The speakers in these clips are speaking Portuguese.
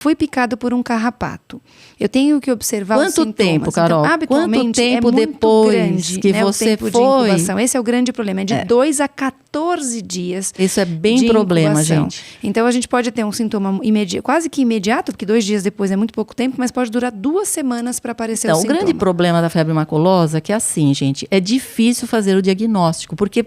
fui picado por um carrapato. Eu tenho que observar os sintomas. Quanto tempo, Carol? Então, habitualmente, quanto tempo é muito depois grande, que né, você o tempo foi? de incubação. Esse é o grande problema. É de 2 a 14 dias. Isso é bem de problema, incubação. gente. Então, a gente pode ter um sintoma quase que imediato, porque 2 dias depois é muito pouco tempo, mas pode durar 2 semanas para aparecer o sintoma. Então, o grande problema da febre maculosa é que, assim, gente, é difícil fazer o diagnóstico, porque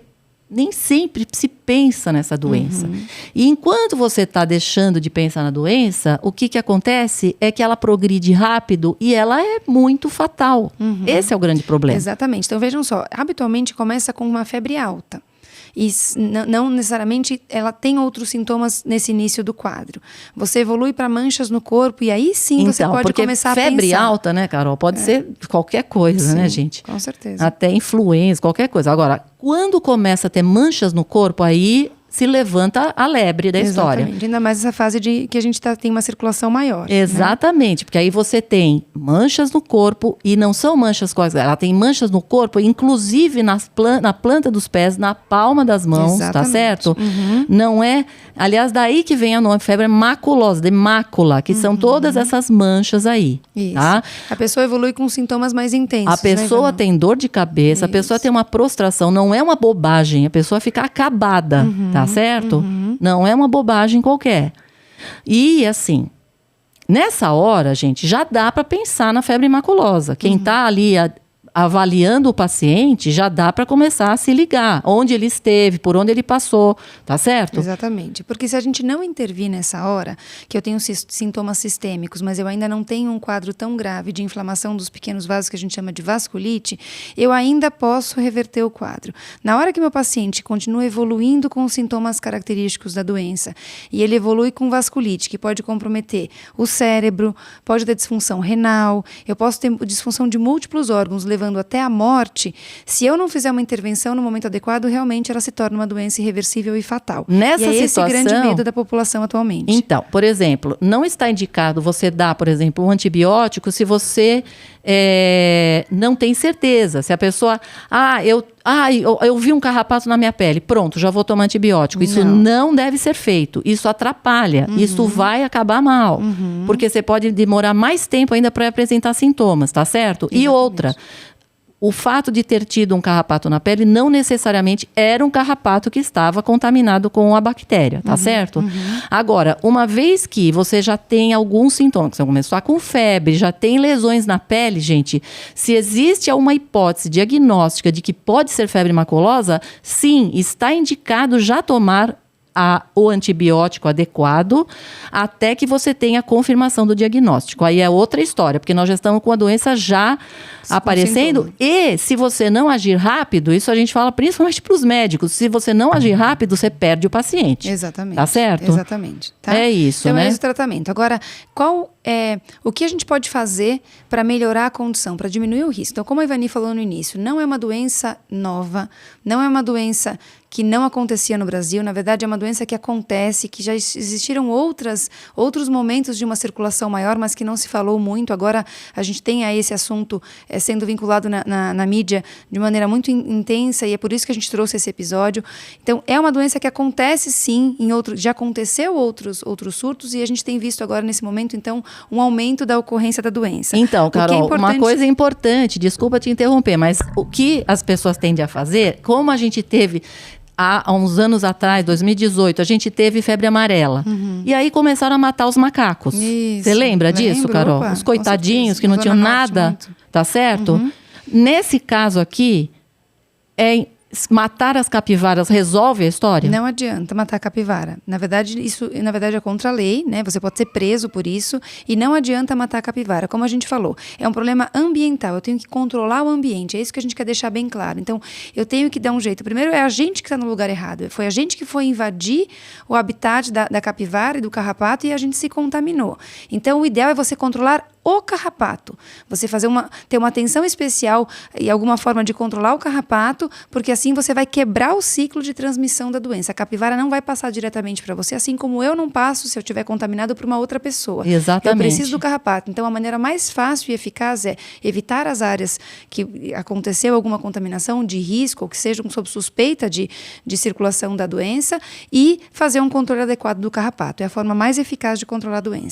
nem sempre se pensa nessa doença. E enquanto você está deixando de pensar na doença, o que acontece é que ela progride rápido e ela é muito fatal. Esse é o grande problema. Exatamente. Então, vejam só, habitualmente começa com uma febre alta. E não necessariamente ela tem outros sintomas nesse início do quadro. Você evolui para manchas no corpo e aí sim você pode começar a pensar. Febre alta, né, Carol? Pode ser qualquer coisa, sim, né, gente? Com certeza. Até influenza, qualquer coisa. Agora, quando começa a ter manchas no corpo, aí se levanta a lebre da história. Exatamente. Ainda mais essa fase de que a gente tem uma circulação maior. Exatamente, né? Porque aí você tem manchas no corpo e não são manchas quaisquer. Ela tem manchas no corpo, inclusive na planta dos pés, na palma das mãos, tá certo? Não é... Aliás, daí que vem o nome febre maculosa, de mácula, que são todas essas manchas aí. Isso. Tá? A pessoa evolui com sintomas mais intensos. A pessoa tem dor de cabeça, a pessoa tem uma prostração, não é uma bobagem, a pessoa fica acabada, tá certo? Não é uma bobagem qualquer. E assim, nessa hora, gente, já dá para pensar na febre maculosa. Quem tá ali avaliando o paciente, já dá para começar a se ligar. Onde ele esteve, por onde ele passou, tá certo? Exatamente. Porque se a gente não intervir nessa hora, que eu tenho sintomas sistêmicos, mas eu ainda não tenho um quadro tão grave de inflamação dos pequenos vasos, que a gente chama de vasculite, eu ainda posso reverter o quadro. Na hora que meu paciente continua evoluindo com os sintomas característicos da doença, e ele evolui com vasculite, que pode comprometer o cérebro, pode ter disfunção renal, eu posso ter disfunção de múltiplos órgãos, levando até a morte, se eu não fizer uma intervenção no momento adequado, realmente ela se torna uma doença irreversível e fatal. Nessa e é situação, esse grande medo da população atualmente. Então, por exemplo, não está indicado você dar, por exemplo, um antibiótico se você não tem certeza. Se a pessoa, eu vi um carrapato na minha pele, pronto, já vou tomar antibiótico. Isso não deve ser feito. Isso atrapalha. Isso vai acabar mal. Porque você pode demorar mais tempo ainda para apresentar sintomas, tá certo? Exatamente. E outra, o fato de ter tido um carrapato na pele não necessariamente era um carrapato que estava contaminado com a bactéria, tá certo? Agora, uma vez que você já tem alguns sintomas, você começou a com febre, já tem lesões na pele, gente, se existe uma hipótese diagnóstica de que pode ser febre maculosa, sim, está indicado já tomar o antibiótico adequado até que você tenha a confirmação do diagnóstico. Aí é outra história, porque nós já estamos com a doença já aparecendo. E se você não agir rápido, isso a gente fala principalmente para os médicos, se você não agir rápido, você perde o paciente. Exatamente. Tá certo? Exatamente. Tá? É isso, então, né? É esse o tratamento. Agora, o que a gente pode fazer para melhorar a condição, para diminuir o risco? Então, como a Ivani falou no início, não é uma doença nova, não é uma doença que não acontecia no Brasil, na verdade é uma doença que acontece, que já existiram outros momentos de uma circulação maior, mas que não se falou muito. Agora a gente tem aí esse assunto sendo vinculado na mídia de maneira muito intensa e é por isso que a gente trouxe esse episódio. Então é uma doença que acontece sim, já aconteceu outros surtos e a gente tem visto agora nesse momento então um aumento da ocorrência da doença. Então, Carol, uma coisa importante, desculpa te interromper, mas o que as pessoas tendem a fazer, como a gente teve há uns anos atrás, 2018, a gente teve febre amarela. E aí começaram a matar os macacos. Você lembra disso, Carol? Opa, os coitadinhos que não tinham nada, tá certo? Nesse caso aqui, matar as capivaras resolve a história? Não adianta matar a capivara. Na verdade, isso é contra a lei, né? Você pode ser preso por isso e não adianta matar a capivara. Como a gente falou, é um problema ambiental. Eu tenho que controlar o ambiente. É isso que a gente quer deixar bem claro. Então, eu tenho que dar um jeito. Primeiro, é a gente que está no lugar errado. Foi a gente que foi invadir o habitat da capivara e do carrapato e a gente se contaminou. Então, o ideal é você controlar o carrapato. Você ter uma atenção especial e alguma forma de controlar o carrapato, porque assim você vai quebrar o ciclo de transmissão da doença. A capivara não vai passar diretamente para você, assim como eu não passo se eu estiver contaminado por uma outra pessoa. Exatamente. Eu preciso do carrapato. Então, a maneira mais fácil e eficaz é evitar as áreas que aconteceu alguma contaminação de risco, ou que sejam sob suspeita de circulação da doença, e fazer um controle adequado do carrapato. É a forma mais eficaz de controlar a doença.